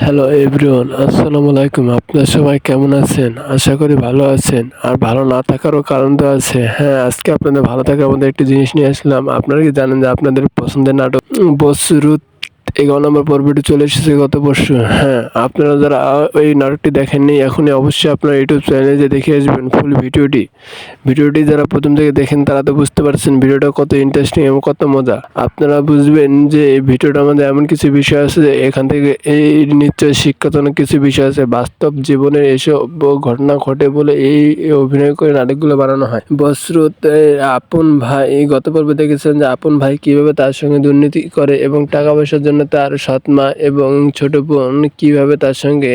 Hello everyone, আসসালামু আলাইকুম। আপনারা সবাই কেমন আছেন? আশা করি ভালো আছেন। আর ভালো না থাকারও কারণ তো আছে। হ্যাঁ, আজকে আপনাদের ভালো থাকার মধ্যে একটি জিনিস নিয়ে আসলাম। আপনারা কি জানেন যে আপনাদের পছন্দের নাটক বসরুত 11 নম্বর পর্বটি চলে এসেছে গত পরশু। হ্যাঁ, আপনারা যারা এই নাটকটি দেখেননি এখনই অবশ্যই আপনার ইউটিউব চ্যানেলে যে দেখে আসবেন ফুল ভিডিওটি। ভিডিওটি যারা প্রথম থেকে দেখেন তারা তো বুঝতে পারছেন ভিডিওটা কত ইন্টারেস্টিং এবং কত মজা। আপনারা বুঝবেন যে এই ভিডিওটার মধ্যে এমন কিছু বিষয় আছে যে এখান থেকে এই নিশ্চয় শিক্ষাজনক কিছু বিষয় আছে। বাস্তব জীবনের এসব ঘটনা ঘটে বলে এই অভিনয় করে নাটকগুলো বানানো হয়। বসরত আপন ভাই গত পর্বে দেখেছেন যে আপন ভাই কিভাবে তার সঙ্গে দুর্নীতি করে এবং টাকা পয়সার জন্য তার সৎ মা এবং ছোট বোন কিভাবে তার সঙ্গে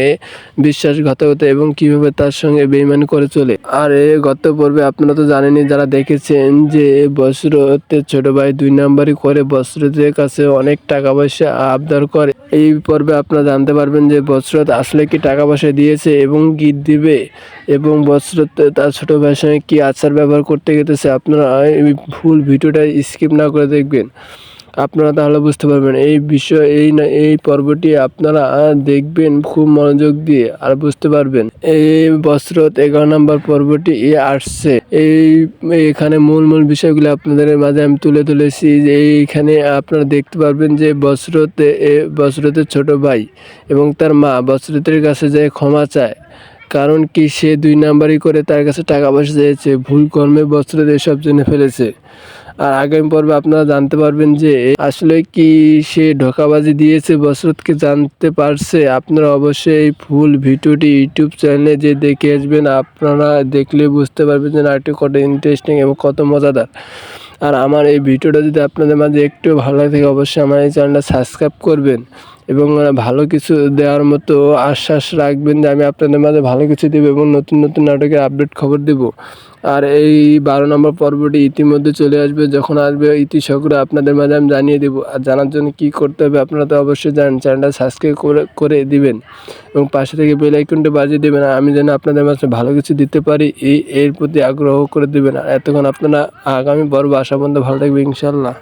বিশ্বাসঘাতকতা এবং কিভাবে তার সঙ্গে বেইমানি করে চলে। আর গত পর্বে আপনারা তো জানেনই, যারা দেখেছেন যে বসরতের ছোট ভাই 2 নাম্বারই করে বসরতের কাছে অনেক টাকা পয়সা আবদার করে। এই পর্বে আপনারা জানতে পারবেন যে বসরত আসলে কি টাকা পয়সা দিয়েছে এবং কি দিবে এবং বসরত তার ছোট ভাইয়ের সঙ্গে কি আচার ব্যবহার করতে গেছে। আপনারা এই ফুল ভিডিওটা স্কিপ না করে দেখবেন, আপনারা তাহলে বুঝতে পারবেন এই বিষয়। এই পর্বটি আপনারা দেখবেন খুব মনোযোগ দিয়ে আর বুঝতে পারবেন। এই বসরত 11 নম্বর পর্বটি আসছে। এখানে মূল বিষয়গুলো আপনাদের মাঝে আমি তুলে ধরেছি। যে এইখানে আপনারা দেখতে পারবেন যে বসরতের ছোট ভাই এবং তার মা বসরতের কাছে যে ক্ষমা চায়, কারণ কি সে 2 নাম্বারই করে তার কাছে টাকা পয়সা চেয়েছে। ভুল কর্মে বসরত এসব জেনে ফেলেছে। আর আগামী পর্বে আপনারা জানতে পারবেন যে আসলে কি সে ধোঁকাবাজি দিয়েছে বসরতকে জানতে পারছে। আপনারা অবশ্যই এই ফুল ভিডিওটি ইউটিউব চ্যানেলে যে দেখে আসবেন। আপনারা দেখলে বুঝতে পারবেন যে নাটকটি কত ইন্টারেস্টিং এবং কত মজাদার। আর আমার এই ভিডিওটা যদি আপনাদের মাঝে একটু ভালো লাগে থাকে অবশ্যই আমার এই চ্যানেলটা সাবস্ক্রাইব করবেন এবং ভালো কিছু দেওয়ার মতো আশ্বাস রাখবেন যে আমি আপনাদের মাঝে ভালো কিছু দেবো এবং নতুন নাটকের আপডেট খবর দেব। আর এই 12 নম্বর পর্বটি ইতিমধ্যে চলে আসবে। যখন আসবে ইতিসকরা আপনাদের মাঝে আমি জানিয়ে দেবো। আর জানার জন্য কী করতে হবে আপনারা তো অবশ্যই জানেন, চ্যানেলটা সাবস্ক্রাইব করে দিবেন এবং পাশে থেকে বেল আইকনটা বাজিয়ে দেবেন। আর আমি যেন আপনাদের মাঝে ভালো কিছু দিতে পারি এর প্রতি আগ্রহ করে দেবেন। আর এতক্ষণ আপনারা আগামী পর্ব আসা পর্যন্ত ভালো থাকবে ইনশাল্লাহ।